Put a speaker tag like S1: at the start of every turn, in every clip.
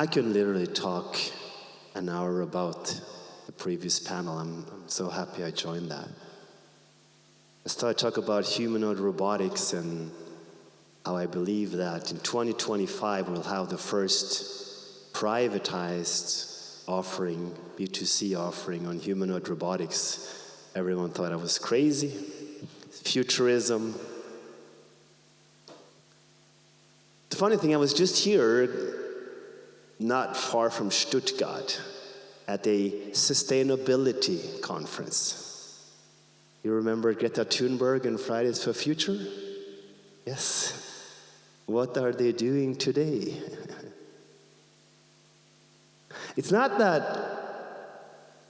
S1: I could literally talk an hour about the previous panel. I'm so happy I joined that. I started to talk about humanoid robotics and how I believe that in 2025 we'll have the first privatized offering, B2C offering on humanoid robotics. Everyone thought I was crazy. Futurism. The funny thing, I was just here, not far from Stuttgart, at a sustainability conference. You remember Greta Thunberg and Fridays for Future? Yes. What are they doing today? It's not that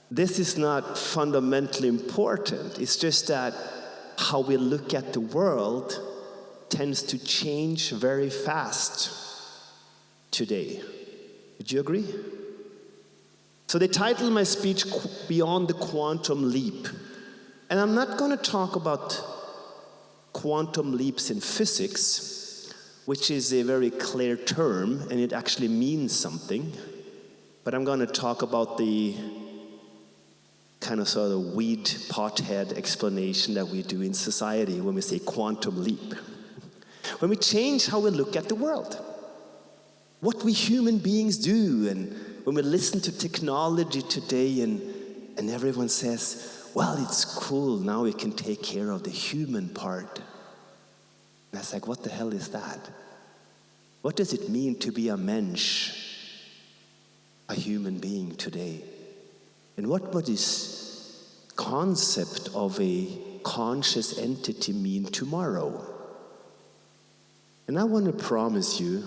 S1: this is not fundamentally important. It's just that how we look at the world tends to change very fast today. Would you agree? So they titled my speech Beyond the Quantum Leap. And I'm not going to talk about quantum leaps in physics, which is a very clear term, and it actually means something. But I'm going to talk about the kind of sort of weed pothead explanation that we do in society when we say quantum leap. When we change how we look at the world, what we human beings do, and when we listen to technology today and everyone says, well, it's cool, now we can take care of the human part. And I was like, what the hell is that? What does it mean to be a mensch, a human being today? And what would this concept of a conscious entity mean tomorrow? And I want to promise you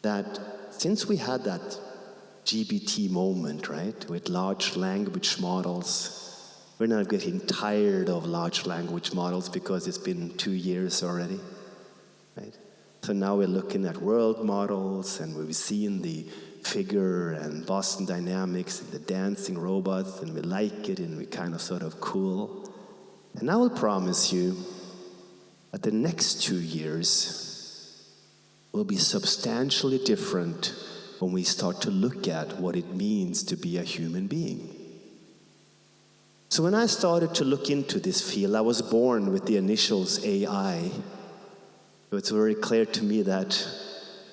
S1: that since we had that GBT moment, right, with large language models, we're now getting tired of large language models because it's been 2 years already, right? So now we're looking at world models, and we've seen the figure and Boston Dynamics and the dancing robots, and we like it, and we kind of sort of cool. And I will promise you that the next 2 years will be substantially different when we start to look at what it means to be a human being. So when I started to look into this field, I was born with the initials AI. So it's very clear to me that,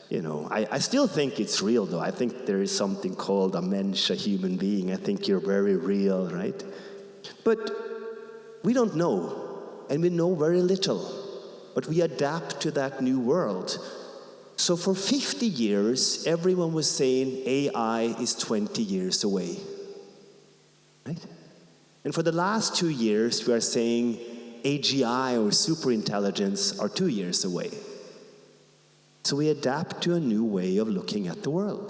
S1: you know, I still think it's real though. I think there is something called a mensch, a human being. I think you're very real, right? But we don't know, and we know very little. But we adapt to that new world. So for 50 years, everyone was saying AI is 20 years away, right? And for the last 2 years, we are saying AGI or superintelligence are 2 years away. So we adapt to a new way of looking at the world.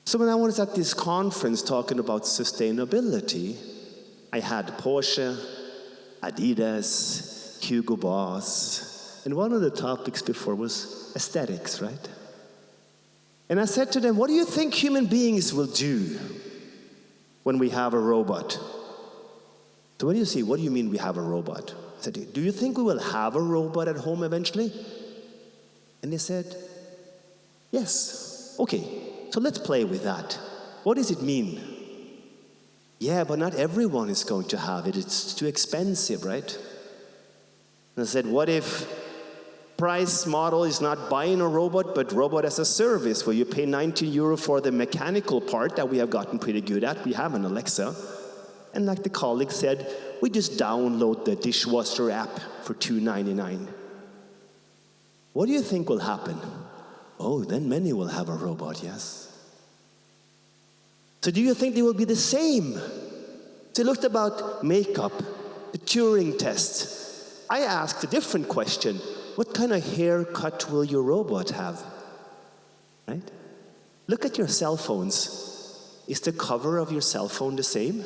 S1: So when I was at this conference talking about sustainability, I had Porsche, Adidas, Hugo Boss, and one of the topics before was aesthetics, right? And I said to them, what do you think human beings will do when we have a robot? So what do you see? What do you mean we have a robot? I said, do you think we will have a robot at home eventually? And they said, yes. Okay, so let's play with that. What does it mean? Yeah, but not everyone is going to have it. It's too expensive, right? And I said, what if price model is not buying a robot, but robot as a service, where you pay 19 euro for the mechanical part that we have gotten pretty good at. We have an Alexa. And like the colleague said, we just download the dishwasher app for $2.99. What do you think will happen? Oh, then many will have a robot, yes. So do you think they will be the same? So looked about makeup, the Turing test. I asked a different question. What kind of haircut will your robot have? Right? Look at your cell phones. Is the cover of your cell phone the same?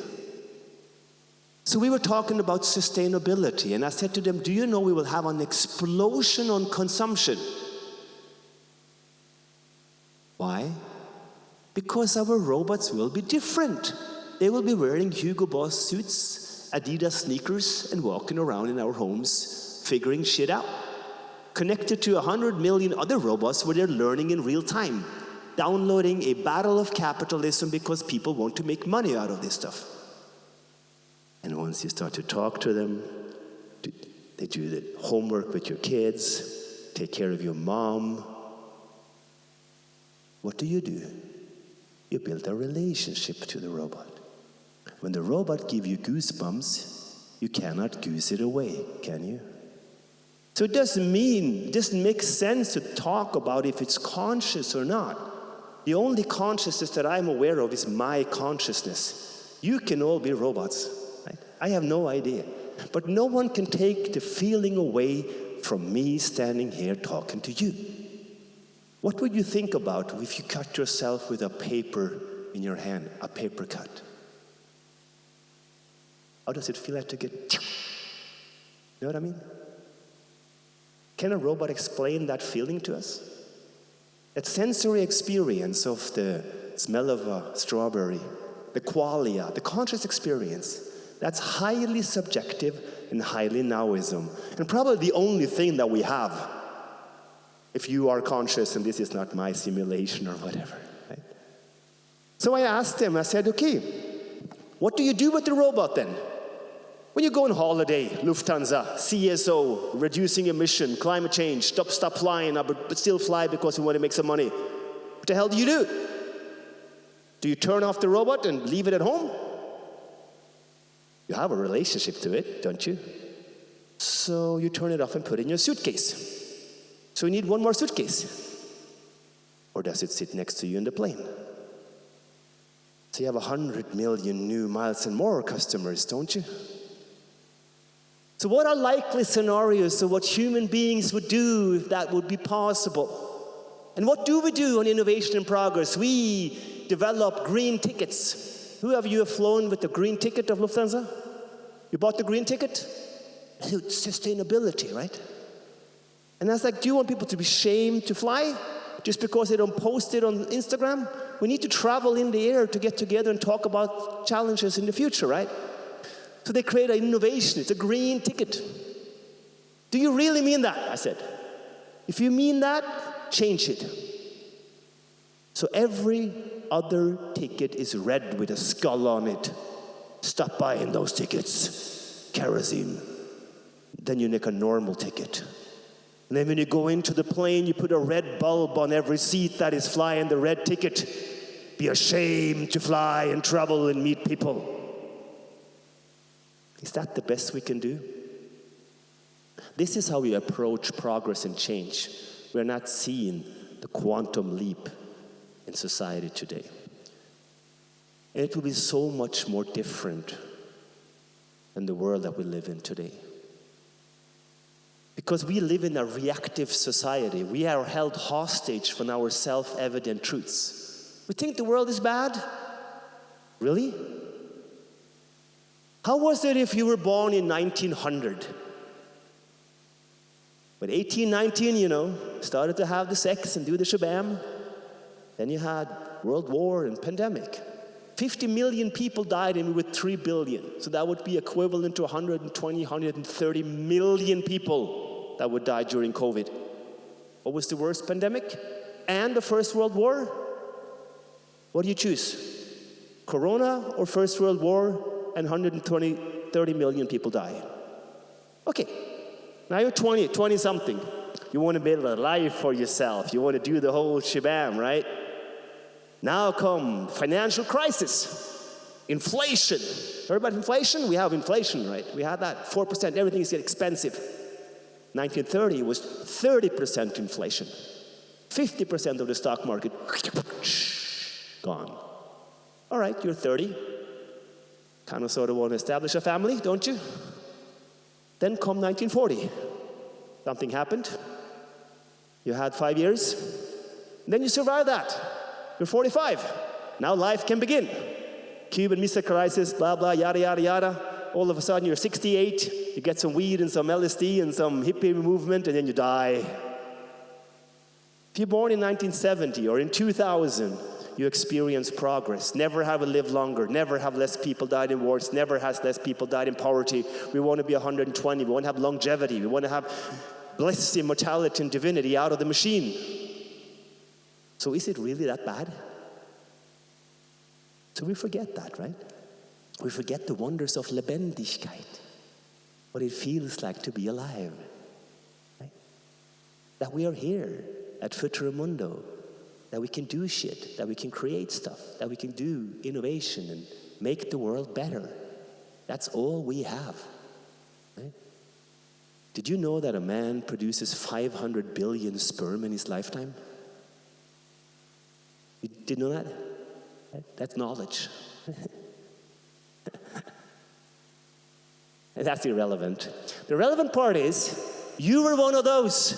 S1: So we were talking about sustainability, and I said to them, do you know we will have an explosion on consumption? Why? Because our robots will be different. They will be wearing Hugo Boss suits, Adidas sneakers, and walking around in our homes, figuring shit out. connected to 100 million other robots where they're learning in real time, downloading a battle of capitalism because people want to make money out of this stuff. And once you start to talk to them, they do the homework with your kids, take care of your mom. What do? You build a relationship to the robot. When the robot gives you goosebumps, you cannot goose it away, can you? So it doesn't make sense to talk about if it's conscious or not. The only consciousness that I'm aware of is my consciousness. You can all be robots. Right? I have no idea. But no one can take the feeling away from me standing here talking to you. What would you think about if you cut yourself with a paper in your hand, a paper cut? How does it feel like to get... You know what I mean? Can a robot explain that feeling to us? That sensory experience of the smell of a strawberry, the qualia, the conscious experience, that's highly subjective and highly nowism. And probably the only thing that we have, if you are conscious and this is not my simulation or whatever. Right? So I asked him, I said, okay, what do you do with the robot then? When you go on holiday, Lufthansa, CSO, reducing emission, climate change, stop flying, but still fly because you want to make some money. What the hell do you do? Do you turn off the robot and leave it at home? You have a relationship to it, don't you? So you turn it off and put it in your suitcase. So you need one more suitcase. Or does it sit next to you in the plane? So you have 100 million new miles and more customers, don't you? So what are likely scenarios of what human beings would do if that would be possible? And what do we do on innovation and progress? We develop green tickets. Who of you have flown with the green ticket of Lufthansa? You bought the green ticket? Sustainability, right? And I was like, do you want people to be shamed to fly just because they don't post it on Instagram? We need to travel in the air to get together and talk about challenges in the future, right? So they create an innovation. It's a green ticket. Do you really mean that? I said. If you mean that, change it. So every other ticket is red with a skull on it. Stop buying those tickets. Kerosene. Then you make a normal ticket. And then when you go into the plane, you put a red bulb on every seat that is flying the red ticket. Be ashamed to fly and travel and meet people. Is that the best we can do? This is how we approach progress and change. We're not seeing the quantum leap in society today. And it will be so much more different than the world that we live in today. Because we live in a reactive society. We are held hostage from our self-evident truths. We think the world is bad? Really? How was it if you were born in 1900? But 1819, started to have the sex and do the shabam. Then you had World War and pandemic. 50 million people died and we were 3 billion. So that would be equivalent to 120, 130 million people that would die during COVID. What was the worst pandemic? And the First World War? What do you choose? Corona or First World War and 30 million people die? Okay, now you're 20-something. You want to build a life for yourself. You want to do the whole shebang, right? Now come financial crisis, inflation. Heard about inflation? We have inflation, right? We had that, 4%, everything is getting expensive. 1930 was 30% inflation. 50% of the stock market, gone. All right, you're 30. Kind of sort of want to establish a family, don't you? Then come 1940. Something happened. You had 5 years. Then you survived that. You're 45. Now life can begin. Cuban Missile Crisis, blah, blah, yada, yada, yada. All of a sudden you're 68. You get some weed and some LSD and some hippie movement, and then you die. If you're born in 1970 or in 2000, you experience progress. Never have we lived longer. Never have less people died in wars. Never has less people died in poverty. We want to be 120. We want to have longevity. We want to have bliss, immortality, and divinity out of the machine. So is it really that bad? So we forget that, right? We forget the wonders of Lebendigkeit, what it feels like to be alive. Right? That we are here at Futuromundo, that we can do shit, that we can create stuff, that we can do innovation and make the world better. That's all we have. Right? Did you know that a man produces 500 billion sperm in his lifetime? You did know that? That's knowledge. And that's irrelevant. The relevant part is, you were one of those.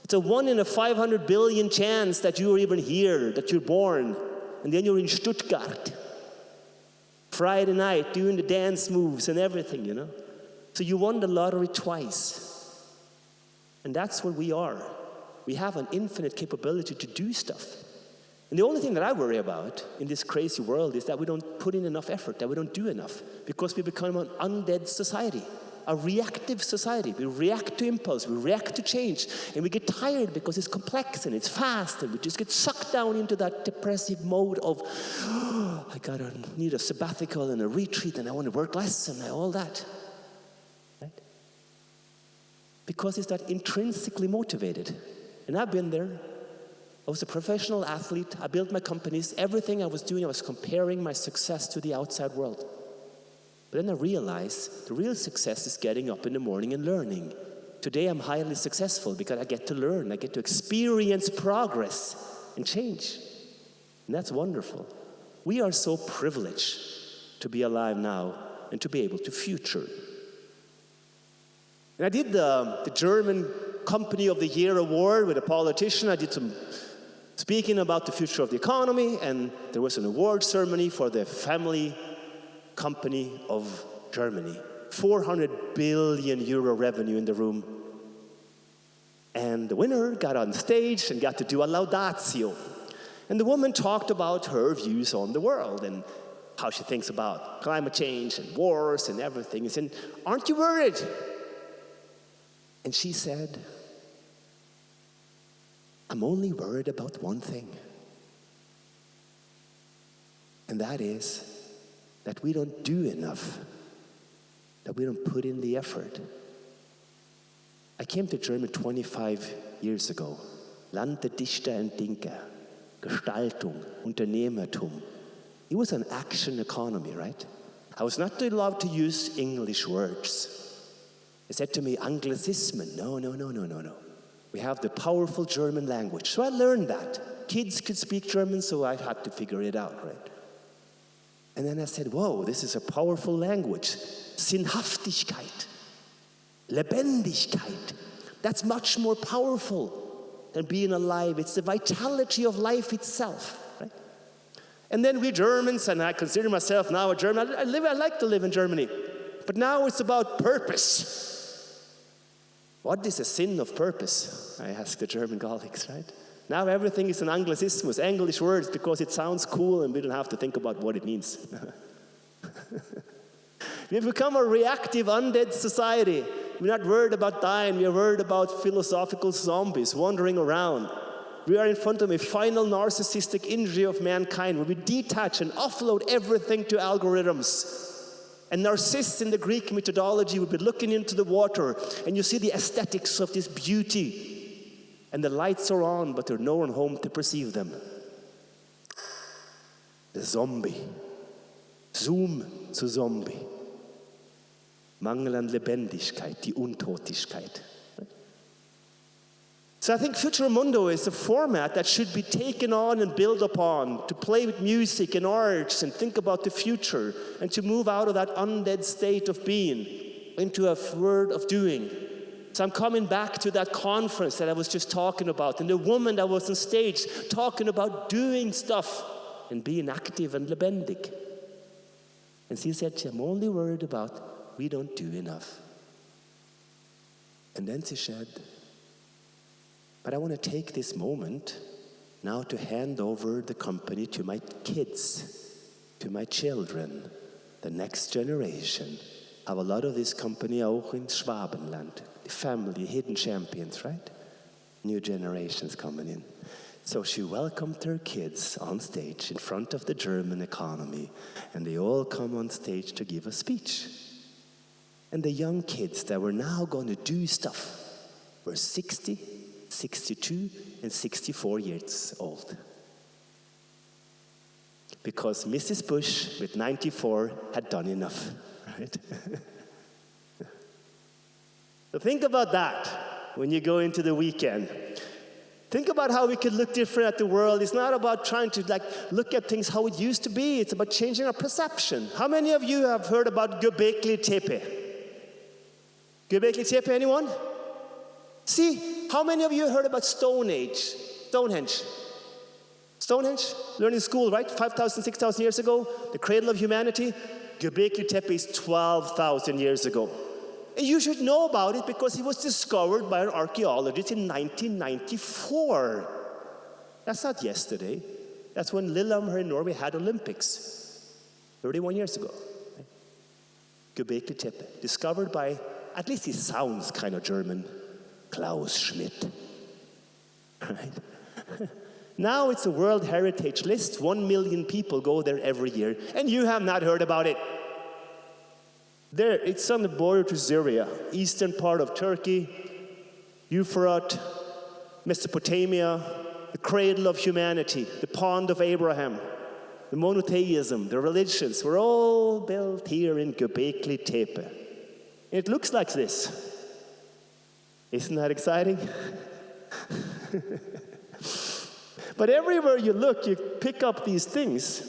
S1: It's a 1 in a 500 billion chance that you are even here, that you're born. And then you're in Stuttgart. Friday night, doing the dance moves and everything, you know. So you won the lottery twice. And that's what we are. We have an infinite capability to do stuff. And the only thing that I worry about in this crazy world is that we don't put in enough effort, that we don't do enough, because we become an undead society, a reactive society. We react to impulse, we react to change, and we get tired because it's complex and it's fast, and we just get sucked down into that depressive mode of, oh, I need a sabbatical and a retreat, and I want to work less, and all that. Right? Because it's that intrinsically motivated. And I've been there. I was a professional athlete. I built my companies. Everything I was doing, I was comparing my success to the outside world. But then I realized the real success is getting up in the morning and learning. Today I'm highly successful because I get to learn. I get to experience progress and change. And that's wonderful. We are so privileged to be alive now and to be able to future. And I did the German Company of the Year award with a politician. I did some speaking about the future of the economy, and there was an award ceremony for the family company of Germany. 400 billion euro revenue in the room. And the winner got on stage and got to do a laudatio. And the woman talked about her views on the world and how she thinks about climate change and wars and everything. And said, aren't you worried? And she said, I'm only worried about one thing. And that is that we don't do enough, that we don't put in the effort. I came to Germany 25 years ago. Land der Dichter und Denker, Gestaltung, Unternehmertum. It was an action economy, right? I was not allowed to use English words. They said to me, Anglicismen. No. We have the powerful German language. So I learned that. Kids could speak German, so I had to figure it out, right? And then I said, whoa, this is a powerful language. Sinnhaftigkeit, Lebendigkeit. That's much more powerful than being alive. It's the vitality of life itself, right? And then we Germans, and I consider myself now a German, I like to live in Germany. But now it's about purpose. What is the sin of purpose? I ask the German colleagues, right? Now everything is an Anglicismus, English words, because it sounds cool and we don't have to think about what it means. We've become a reactive, undead society. We're not worried about dying. We're worried about philosophical zombies wandering around. We are in front of a final narcissistic injury of mankind where we detach and offload everything to algorithms. And Narcissus in the Greek methodology would be looking into the water, and you see the aesthetics of this beauty. And the lights are on, but there's no one home to perceive them. The zombie. Zoom zu Zombie. Mangel an Lebendigkeit, die Untotigkeit. So I think Futuromundo is a format that should be taken on and built upon, to play with music and arts and think about the future, and to move out of that undead state of being into a world of doing. So I'm coming back to that conference that I was just talking about, and the woman that was on stage talking about doing stuff and being active and lebendig. And she said, I'm only worried about we don't do enough. And then she said, but I want to take this moment now to hand over the company to my kids, to my children, the next generation. I have a lot of this company auch in Schwabenland. the family, hidden champions, right? New generations coming in. So she welcomed her kids on stage in front of the German economy, and they all come on stage to give a speech. And the young kids that were now going to do stuff were 60, 62, and 64 years old. Because Mrs. Bush, with 94, had done enough, right? So think about that when you go into the weekend. Think about how we could look different at the world. It's not about trying to look at things how it used to be. It's about changing our perception. How many of you have heard about Göbekli Tepe? Göbekli Tepe, anyone? See, how many of you heard about Stonehenge? Stonehenge, learned in school, right? 5,000, 6,000 years ago, the cradle of humanity. Göbekli Tepe is 12,000 years ago. And you should know about it because it was discovered by an archaeologist in 1994. That's not yesterday. That's when Lillehammer in Norway had Olympics, 31 years ago. Göbekli Tepe, discovered by, at least he sounds kind of German, Klaus Schmidt. Right? Now it's a World Heritage List. 1 million people go there every year, and you have not heard about it. There, it's on the border to Syria, eastern part of Turkey, Euphrates, Mesopotamia, the cradle of humanity, the pond of Abraham, the monotheism, the religions were all built here in Göbekli Tepe. It looks like this. Isn't that exciting? But everywhere you look, you pick up these things,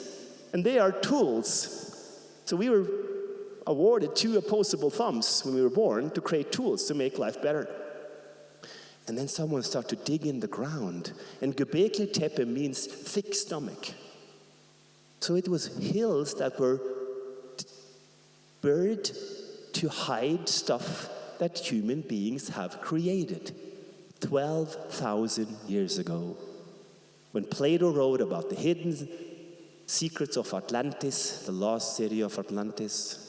S1: and they are tools. So we were awarded 2 opposable thumbs when we were born to create tools to make life better. And then someone started to dig in the ground, and Göbekli Tepe means thick stomach. So it was hills that were buried to hide stuff that human beings have created 12,000 years ago. When Plato wrote about the hidden secrets of Atlantis, the lost city of Atlantis,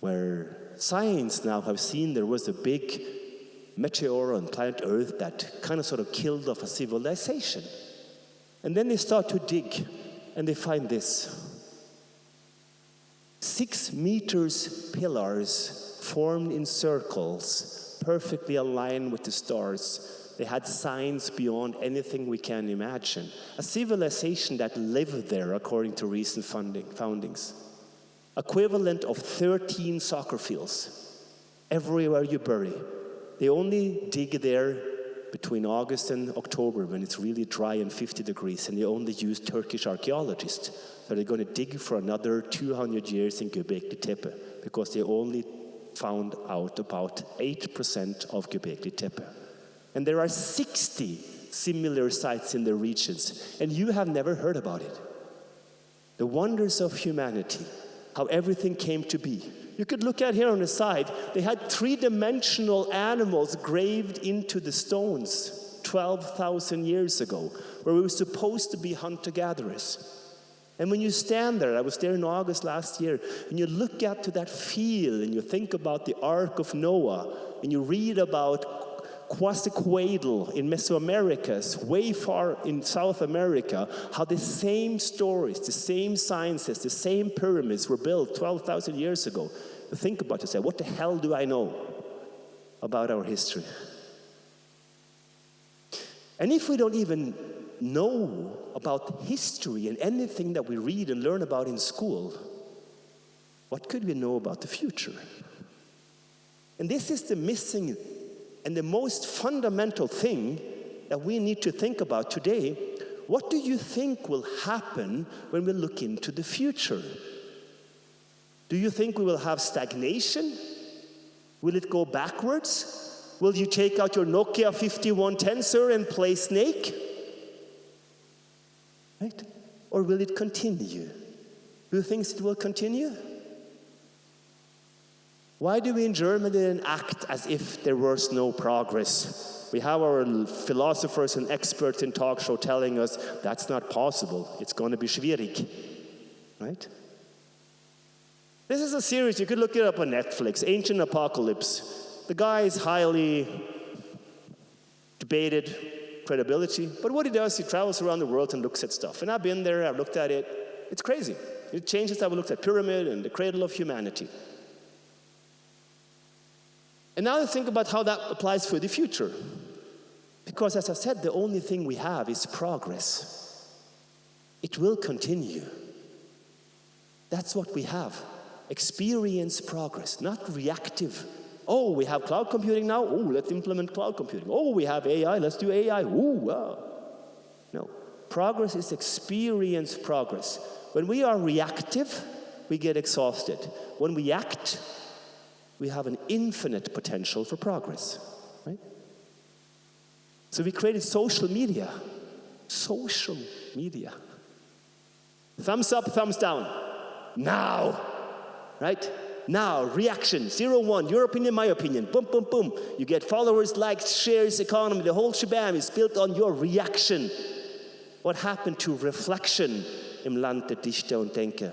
S1: where science now have seen there was a big meteor on planet Earth that kind of sort of killed off a civilization. And then they start to dig, and they find this. 6 meters pillars formed in circles, perfectly aligned with the stars. They had signs beyond anything we can imagine. A civilization that lived there, according to recent foundings. Equivalent of 13 soccer fields, everywhere you bury. They only dig there between August and October when it's really dry and 50 degrees, and they only use Turkish archaeologists. So they're going to dig for another 200 years in Göbekli Tepe because they only found out about 8% of Göbekli Tepe. And there are 60 similar sites in the regions, and you have never heard about it. The wonders of humanity, how everything came to be. You could look at here on the side, they had 3-dimensional animals graved into the stones 12,000 years ago, where we were supposed to be hunter-gatherers. And when you stand there, I was there in August last year, and you look out to that field, and you think about the Ark of Noah, and you read about Quetzalcoatl in Mesoamerica, way far in South America, how the same stories, the same sciences, the same pyramids were built 12,000 years ago. You think about yourself, what the hell do I know about our history? And if we don't even know about history and anything that we read and learn about in school, what could we know about the future? And this is the missing and the most fundamental thing that we need to think about today. What do you think will happen when we look into the future? Do you think we will have stagnation? Will it go backwards? Will you take out your Nokia 5110, sir, and play Snake? Right? Or will it continue? Do you think it will continue? Why do we in Germany then act as if there was no progress? We have our philosophers and experts in talk show telling us that's not possible. It's going to be schwierig, right? This is a series, you could look it up on Netflix, Ancient Apocalypse. The guy is highly debated credibility, but what he does, he travels around the world and looks at stuff. And I've been there, I've looked at it. It's crazy. It changes how we looked at pyramid and the cradle of humanity. And now think about how that applies for the future. Because as I said, the only thing we have is progress. It will continue. That's what we have. Experience progress, not reactive. Oh, we have cloud computing now. Oh, let's implement cloud computing. Oh, we have AI. Let's do AI. Ooh, wow. No. Progress is experience progress. When we are reactive, we get exhausted. When we act, we have an infinite potential for progress. Right? So we created social media. Social media. Thumbs up, thumbs down. Now. Right? Now, reaction, 0, 1, your opinion, my opinion, boom, boom, boom. You get followers, likes, shares, economy, the whole shebang is built on your reaction. What happened to reflection im Land der Dichter und Denker?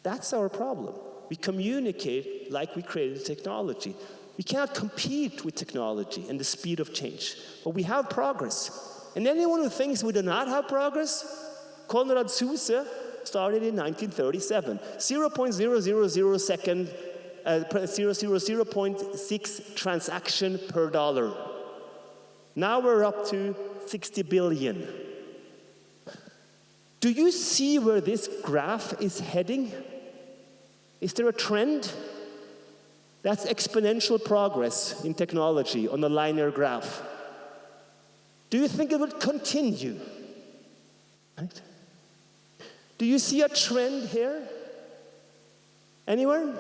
S1: That's our problem. We communicate like we created technology. We cannot compete with technology and the speed of change, but we have progress. And anyone who thinks we do not have progress, Konrad Zuse, started in 1937. 0.000 second, 0.6 transaction per dollar. Now we're up to 60 billion. Do you see where this graph is heading? Is there a trend? That's exponential progress in technology on the linear graph. Do you think it will continue? Right? Do you see a trend here? Anywhere?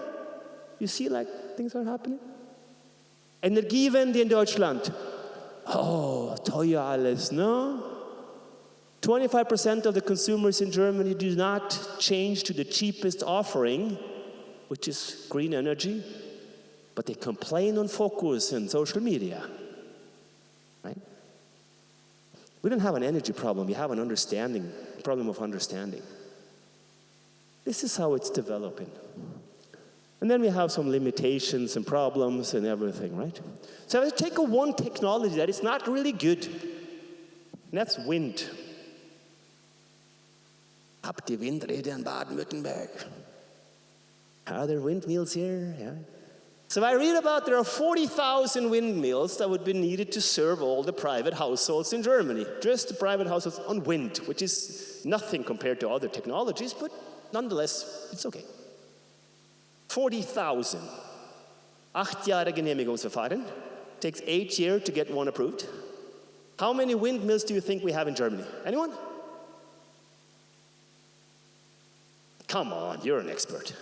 S1: You see like things are happening? Energiewende in Deutschland. Oh, teuer alles, no? 25% of the consumers in Germany do not change to the cheapest offering, which is green energy, but they complain on focus and social media. Right? We don't have an energy problem, we have an understanding, problem of understanding. This is how it's developing. And then we have some limitations and problems and everything, right? So I take one technology that is not really good, and that's wind. Habt die Windräder in Baden-Württemberg? Are there windmills here? Yeah. So I read about there are 40,000 windmills that would be needed to serve all the private households in Germany. Just the private households on wind, which is nothing compared to other technologies, but nonetheless, it's okay. 40,000. 8 Jahre Genehmigungsverfahren. Takes 8 years to get one approved. How many windmills do you think we have in Germany? Anyone? Come on, you're an expert.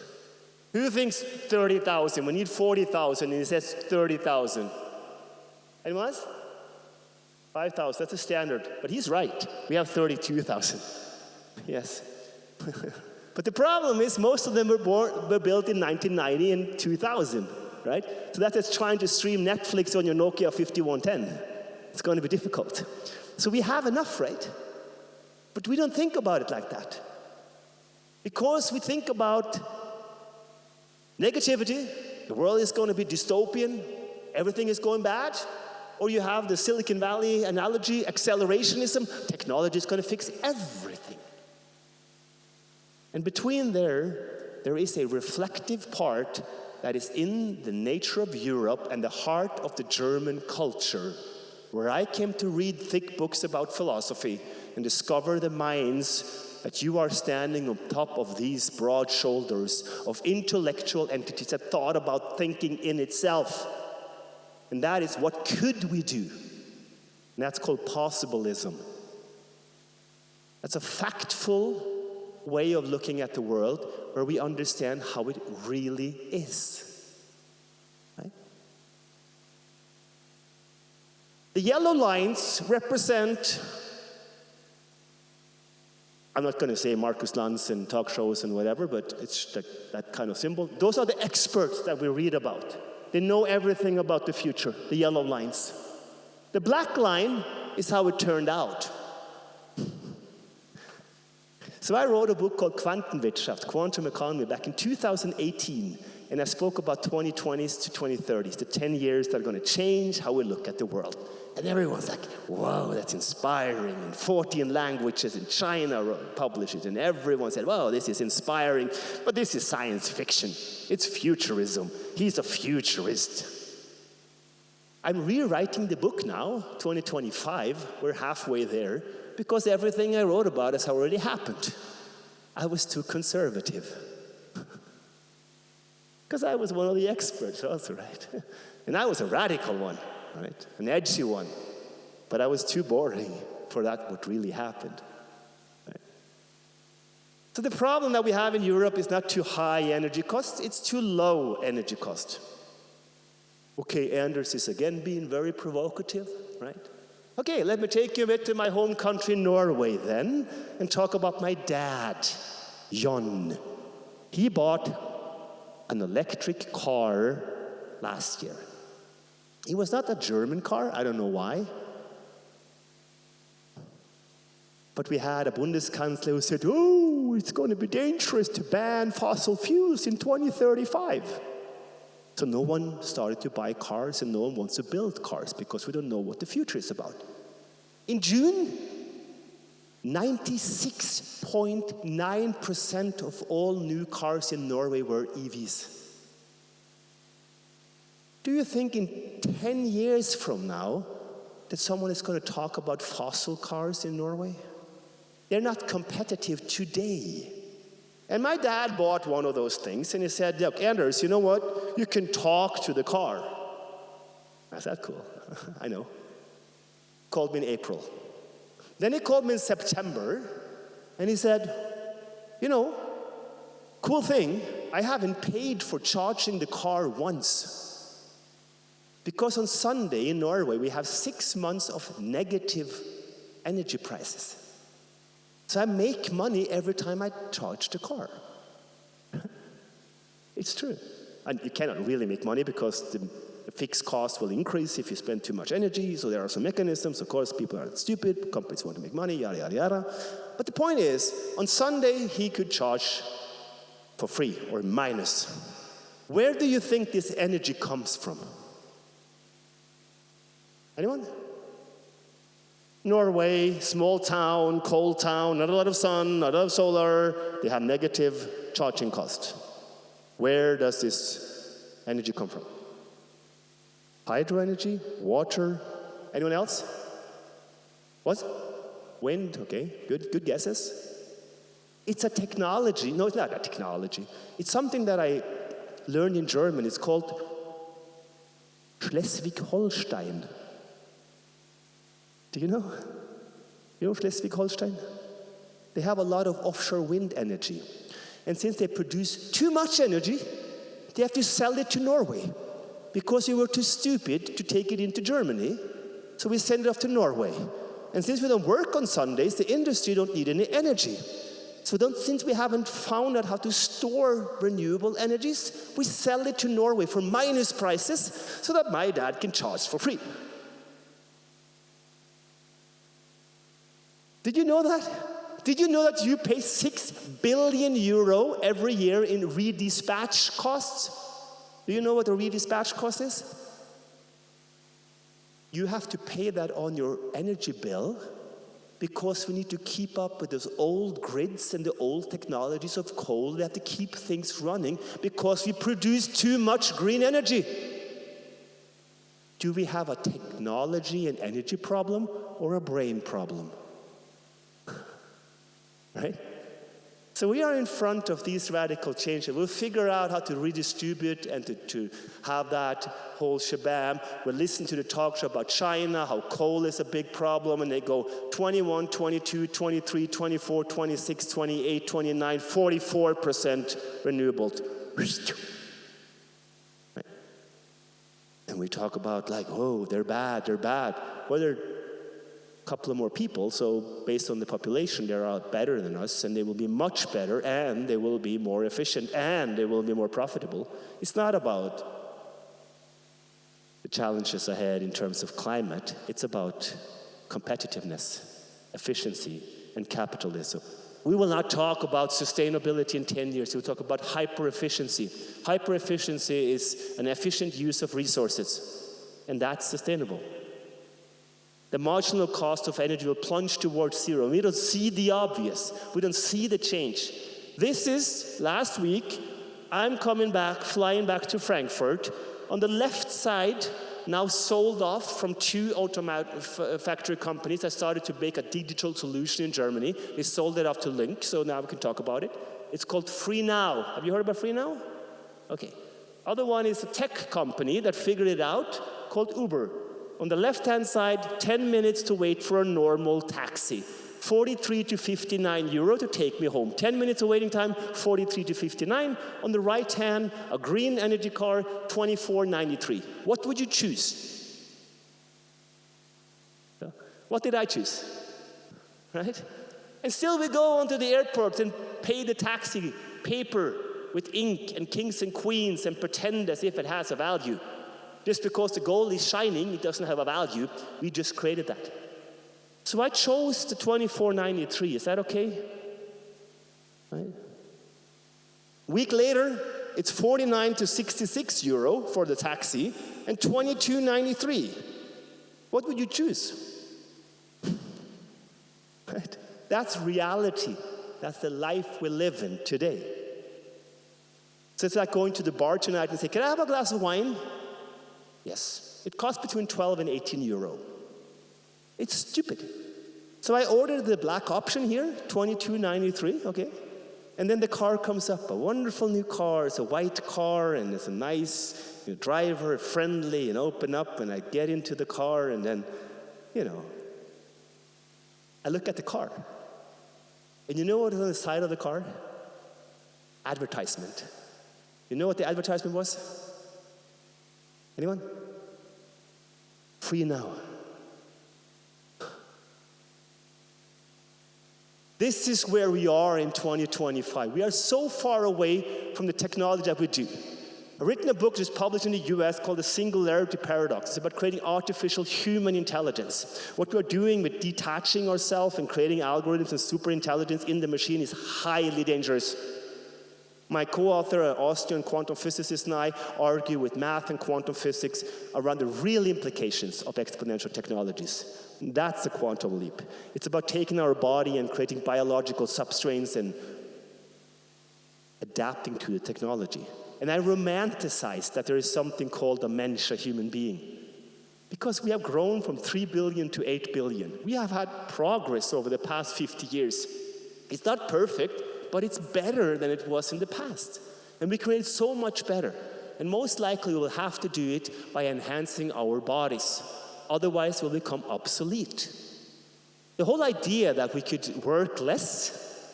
S1: Who thinks 30,000? We need 40,000 and he says 30,000. Anyone else? 5,000, that's a standard. But he's right. We have 32,000. Yes. But the problem is most of them were built in 1990 and 2000, right? So that's trying to stream Netflix on your Nokia 5110. It's going to be difficult. So we have enough, right? But we don't think about it like that. Because we think about negativity, the world is going to be dystopian, everything is going bad, or you have the Silicon Valley analogy, accelerationism, technology is going to fix everything. And between there is a reflective part that is in the nature of Europe and the heart of the German culture, where I came to read thick books about philosophy and discover the minds that you are standing on top of these broad shoulders of intellectual entities that thought about thinking in itself. And that is, what could we do? And that's called possibilism. That's a factful way of looking at the world where we understand how it really is. Right? The yellow lines represent, I'm not going to say Marcus Lanz and talk shows and whatever, but it's that kind of symbol. Those are the experts that we read about. They know everything about the future, the yellow lines. The black line is how it turned out. So I wrote a book called Quantenwirtschaft, Quantum Economy, back in 2018. and I spoke about 2020s to 2030s, the 10 years that are going to change how we look at the world. And everyone's like, whoa, that's inspiring. And 14 languages in China publish it. And everyone said, whoa, this is inspiring. But this is science fiction. It's futurism. He's a futurist. I'm rewriting the book now, 2025. We're halfway there. Because everything I wrote about has already happened. I was too conservative. Because I was one of the experts also, right? And I was a radical one. Right? An edgy one. But I was too boring for that what really happened. Right? So the problem that we have in Europe is not too high energy cost, it's too low energy cost. Okay, Anders is again being very provocative, right? Okay, let me take you a bit to my home country, Norway, then, and talk about my dad, Jon. He bought an electric car last year. It was not a German car, I don't know why. But we had a Bundeskanzler who said, oh, it's going to be dangerous to ban fossil fuels in 2035. So no one started to buy cars and no one wants to build cars because we don't know what the future is about. In June, 96.9% of all new cars in Norway were EVs. Do you think in 10 years from now that someone is going to talk about fossil cars in Norway? They're not competitive today. And my dad bought one of those things and he said, look, Anders, you know what? You can talk to the car. I said, cool. I know. Called me in April. Then he called me in September and he said, you know, cool thing, I haven't paid for charging the car once. Because on Sunday in Norway, we have 6 months of negative energy prices. So I make money every time I charge the car. It's true. And you cannot really make money because the fixed cost will increase if you spend too much energy. So there are some mechanisms. Of course, people are stupid. Companies want to make money, yada, yada, yada. But the point is, on Sunday, he could charge for free or minus. Where do you think this energy comes from? Anyone? Norway, small town, cold town, not a lot of sun, not a lot of solar. They have negative charging cost. Where does this energy come from? Hydro energy? Water? Anyone else? What? Wind? Okay, good guesses. It's a technology. No, it's not a technology. It's something that I learned in German. It's called Schleswig-Holstein. Do you know? You know Schleswig-Holstein? They have a lot of offshore wind energy. And since they produce too much energy, they have to sell it to Norway. Because we were too stupid to take it into Germany, so we send it off to Norway. And since we don't work on Sundays, the industry don't need any energy. So since we haven't found out how to store renewable energies, we sell it to Norway for minus prices so that my dad can charge for free. Did you know that? Did you know that you pay 6 billion euro every year in redispatch costs? Do you know what a redispatch cost is? You have to pay that on your energy bill because we need to keep up with those old grids and the old technologies of coal. We have to keep things running because we produce too much green energy. Do we have a technology and energy problem or a brain problem? Right? So we are in front of these radical changes. We'll figure out how to redistribute and to have that whole shabam. We'll listen to the talk show about China, how coal is a big problem, and they go 21, 22, 23, 24, 26, 28, 29, 44% renewable. Right? And we talk about like, oh, they're bad. Well, they're couple of more people, so based on the population, they are better than us, and they will be much better, and they will be more efficient, and they will be more profitable. It's not about the challenges ahead in terms of climate. It's about competitiveness, efficiency, and capitalism.
S2: We will not talk about sustainability in 10 years. We'll talk about hyper-efficiency. Hyper-efficiency is an efficient use of resources, and that's sustainable. The marginal cost of energy will plunge towards zero. We don't see the obvious. We don't see the change. This is, last week, I'm flying back to Frankfurt. On the left side, now sold off from 2 factory companies. I started to make a digital solution in Germany. They sold it off to Link, so now we can talk about it. It's called Free Now. Have you heard about Free Now? Okay. Other one is a tech company that figured it out called Uber. On the left-hand side, 10 minutes to wait for a normal taxi. 43 to 59 euro to take me home. 10 minutes of waiting time, 43 to 59. On the right hand, a green energy car, 24.93. What would you choose? What did I choose? Right? And still we go onto the airport and pay the taxi paper with ink and kings and queens and pretend as if it has a value. Just because the gold is shining, it doesn't have a value. We just created that. So I chose the 24.93. Is that okay? Right? Week later, it's 49 to 66 euro for the taxi and 22.93. What would you choose? Right? That's reality. That's the life we live in today. So it's like going to the bar tonight and say, can I have a glass of wine? Yes. It costs between 12 and 18 euro. It's stupid. So I ordered the black option here, 22.93, okay? And then the car comes up, a wonderful new car. It's a white car, and it's a nice driver, friendly, and open up, and I get into the car, and then, I look at the car. And you know what is on the side of the car? Advertisement. You know what the advertisement was? Anyone? Free Now. This is where we are in 2025. We are so far away from the technology that we do. I've written a book just published in the US called The Singularity Paradox. It's about creating artificial human intelligence. What we're doing with detaching ourselves and creating algorithms and super intelligence in the machine is highly dangerous. My co-author, an Austrian quantum physicist, and I argue with math and quantum physics around the real implications of exponential technologies. That's a quantum leap. It's about taking our body and creating biological substrates and adapting to the technology. And I romanticize that there is something called a mensch, a human being. Because we have grown from 3 billion to 8 billion. We have had progress over the past 50 years. It's not perfect, but it's better than it was in the past. And we create so much better. And most likely we'll have to do it by enhancing our bodies. Otherwise we'll become obsolete. The whole idea that we could work less,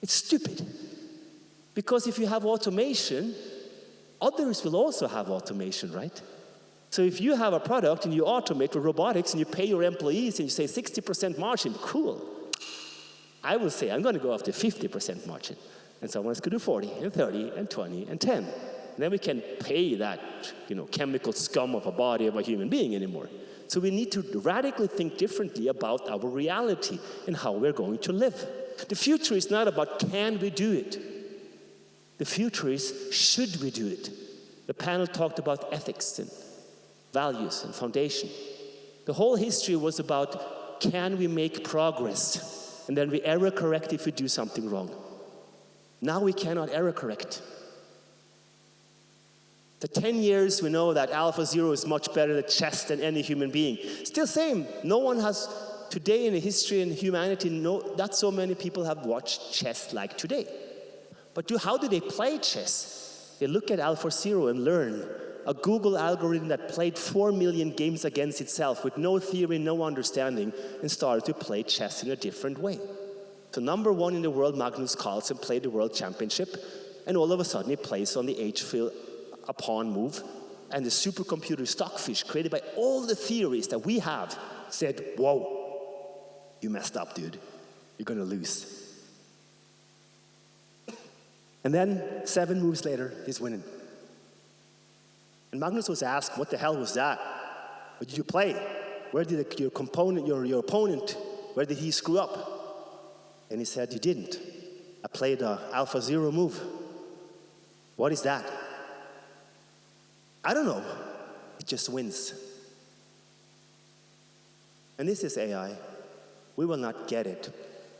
S2: it's stupid. Because if you have automation, others will also have automation, right? So if you have a product and you automate with robotics and you pay your employees and you say 60% margin, cool. I will say, I'm going to go after 50% margin. And someone's going to do 40 and 30 and 20 and 10. And then we can pay that, chemical scum of a body of a human being anymore. So we need to radically think differently about our reality and how we're going to live. The future is not about can we do it. The future is should we do it. The panel talked about ethics and values and foundation. The whole history was about can we make progress? And then we error correct if we do something wrong. Now we cannot error correct. The 10 years we know that AlphaZero is much better at chess than any human being. Still same, no one has today in the history and humanity, not so many people have watched chess like today. But how do they play chess? They look at AlphaZero and learn. A Google algorithm that played 4 million games against itself with no theory, no understanding, and started to play chess in a different way. So number 1 in the world, Magnus Carlsen, played the world championship, and all of a sudden he plays on the H-fill a pawn move, and the supercomputer Stockfish, created by all the theories that we have, said, whoa, you messed up, dude. You're going to lose. And then 7 moves later, he's winning. And Magnus was asked, what the hell was that? What did you play? Where did your opponent, where did he screw up? And he said, you didn't. I played the Alpha Zero move. What is that? I don't know. It just wins. And this is AI. We will not get it.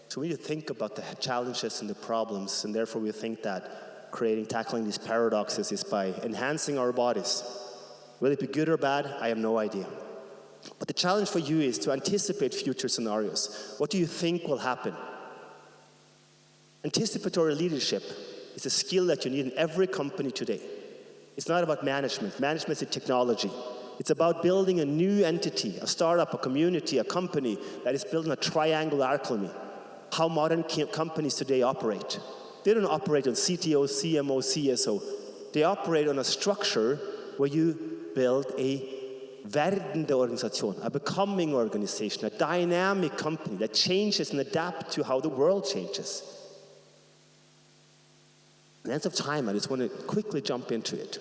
S2: So we need to think about the challenges and the problems, and therefore we think that tackling these paradoxes is by enhancing our bodies. Will it be good or bad? I have no idea. But the challenge for you is to anticipate future scenarios. What do you think will happen? Anticipatory leadership is a skill that you need in every company today. It's not about management. Management is a technology. It's about building a new entity, a startup, a community, a company that is built on a triangular alchemy. How modern companies today operate. They don't operate on CTO, CMO, CSO. They operate on a structure where you build a werdende Organisation, a becoming organization, a dynamic company that changes and adapts to how the world changes. In the end of time, I just want to quickly jump into it.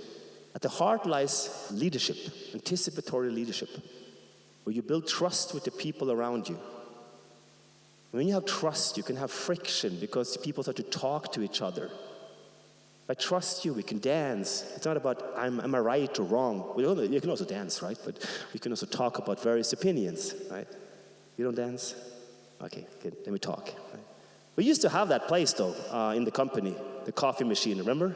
S2: At the heart lies leadership, anticipatory leadership, where you build trust with the people around you. When you have trust, you can have friction because people start to talk to each other. If I trust you, we can dance. It's not about, am I right or wrong? You can also dance, right? But we can also talk about various opinions, right? You don't dance? Okay, good. Let me talk. Right? We used to have that place, though, in the company, the coffee machine, remember?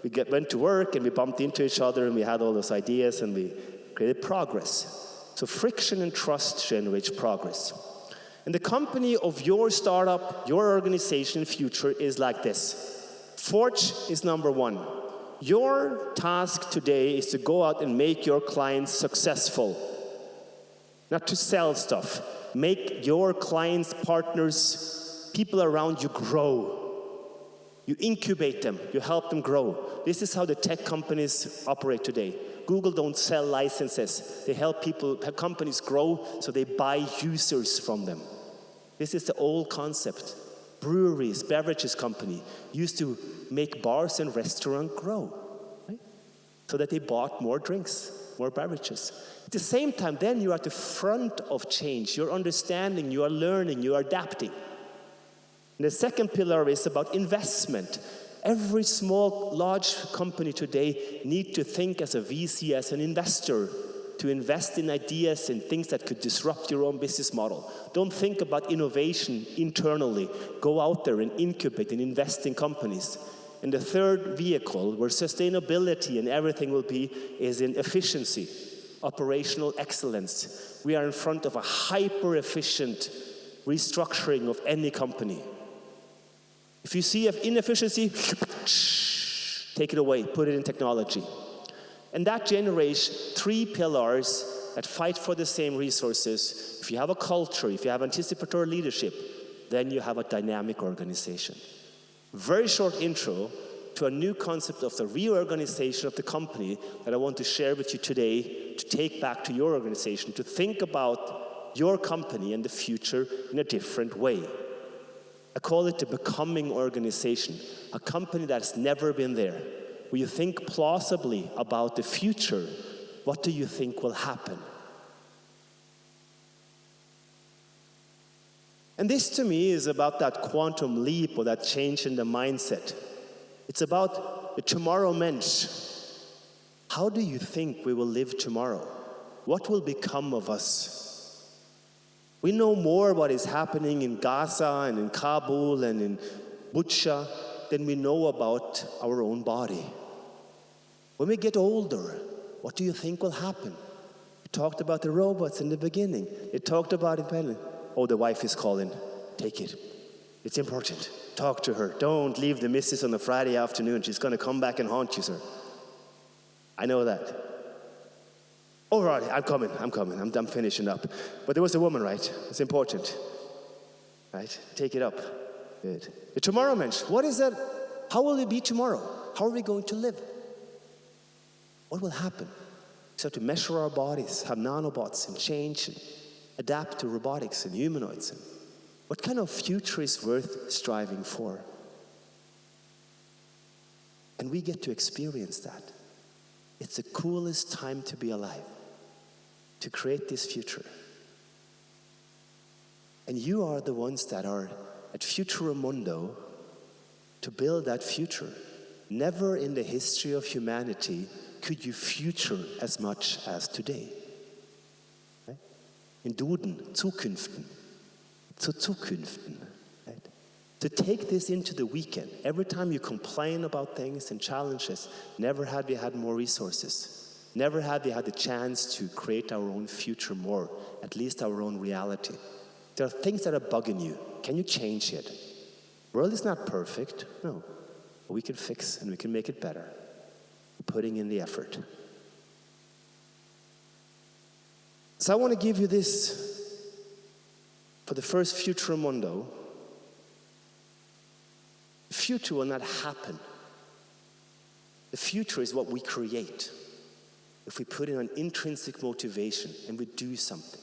S2: We went to work and we bumped into each other and we had all those ideas and we created progress. So friction and trust generates progress. And the company of your startup, your organization, future is like this. Forge is number one. Your task today is to go out and make your clients successful. Not to sell stuff. Make your clients, partners, people around you grow. You incubate them, you help them grow. This is how the tech companies operate today. Google don't sell licenses. They help companies grow, so they buy users from them. This is the old concept. Breweries, beverages company used to make bars and restaurants grow, right? So that they bought more drinks, more beverages. At the same time, then you are at the front of change. You're understanding, you are learning, you are adapting. And the second pillar is about investment. Every small, large company today needs to think as a VC, as an investor, to invest in ideas and things that could disrupt your own business model. Don't think about innovation internally. Go out there and incubate and invest in companies. And the third vehicle, where sustainability and everything will be, is in efficiency, operational excellence. We are in front of a hyper-efficient restructuring of any company. If you see inefficiency, take it away, put it in technology. And that generates three pillars that fight for the same resources. If you have a culture, if you have anticipatory leadership, then you have a dynamic organization. Very short intro to a new concept of the reorganization of the company that I want to share with you today, to take back to your organization, to think about your company and the future in a different way. I call it the becoming organization, a company that's never been there. When you think plausibly about the future, what do you think will happen? And this to me is about that quantum leap or that change in the mindset. It's about the tomorrow mensch. How do you think we will live tomorrow? What will become of us? We know more what is happening in Gaza and in Kabul and in Bucha than we know about our own body. When we get older, what do you think will happen? We talked about the robots in the beginning. They talked about it. Oh, the wife is calling. Take it. It's important. Talk to her. Don't leave the missus on a Friday afternoon. She's going to come back and haunt you, sir. I know that. All right, I'm coming. I'm finishing up. But there was a woman, right? It's important. Right? Take it up. Good. The tomorrow mensch. What is that? How will it be tomorrow? How are we going to live? What will happen? We start to measure our bodies, have nanobots, and change, and adapt to robotics and humanoids. And what kind of future is worth striving for? And we get to experience that. It's the coolest time to be alive, to create this future. And you are the ones that are at Futuromundo to build that future. Never in the history of humanity could you future as much as today. In Duden, Zukünften, zu Zukünften. Right? To take this into the weekend, every time you complain about things and challenges, never had we had more resources. Never had we had the chance to create our own future more, at least our own reality. There are things that are bugging you. Can you change it? The world is not perfect, no. But we can fix and we can make it better. Putting in the effort. So I want to give you this for the first Futuromundo. The future will not happen. The future is what we create. If we put in an intrinsic motivation and we do something.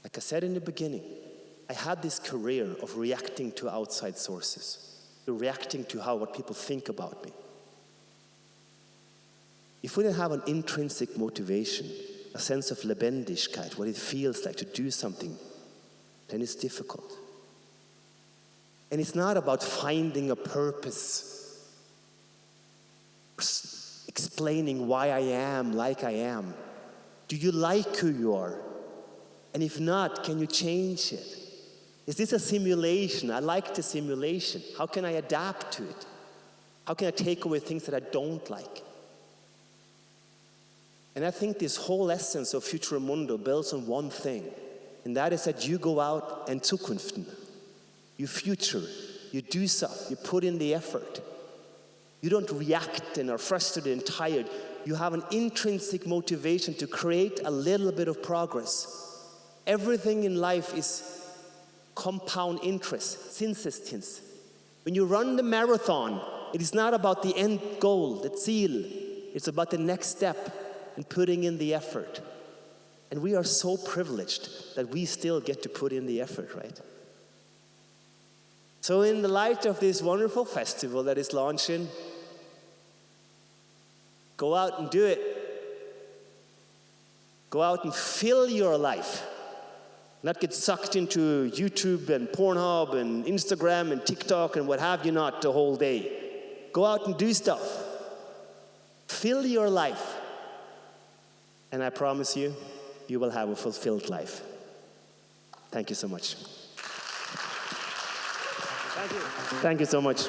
S2: Like I said in the beginning, I had this career of reacting to outside sources, reacting to what people think about me. If we didn't have an intrinsic motivation, a sense of Lebendigkeit, what it feels like to do something, then it's difficult. And it's not about finding a purpose, explaining why I am like I am. Do you like who you are? And if not, can you change it? Is this a simulation? I like the simulation. How can I adapt to it? How can I take away things that I don't like? And I think this whole essence of Futuromundo builds on one thing, and that is that you go out and Zukünften. You future, you do stuff, you put in the effort. You don't react and are frustrated and tired. You have an intrinsic motivation to create a little bit of progress. Everything in life is compound interest, Zinseszins. When you run the marathon, it is not about the end goal, the Ziel. It's about the next step and putting in the effort. And we are so privileged that we still get to put in the effort, right? So in the light of this wonderful festival that is launching, go out and do it. Go out and fill your life. Not get sucked into YouTube and Pornhub and Instagram and TikTok and what have you not the whole day. Go out and do stuff. Fill your life. And I promise you, you will have a fulfilled life. Thank you so much. Thank you. Thank you so much.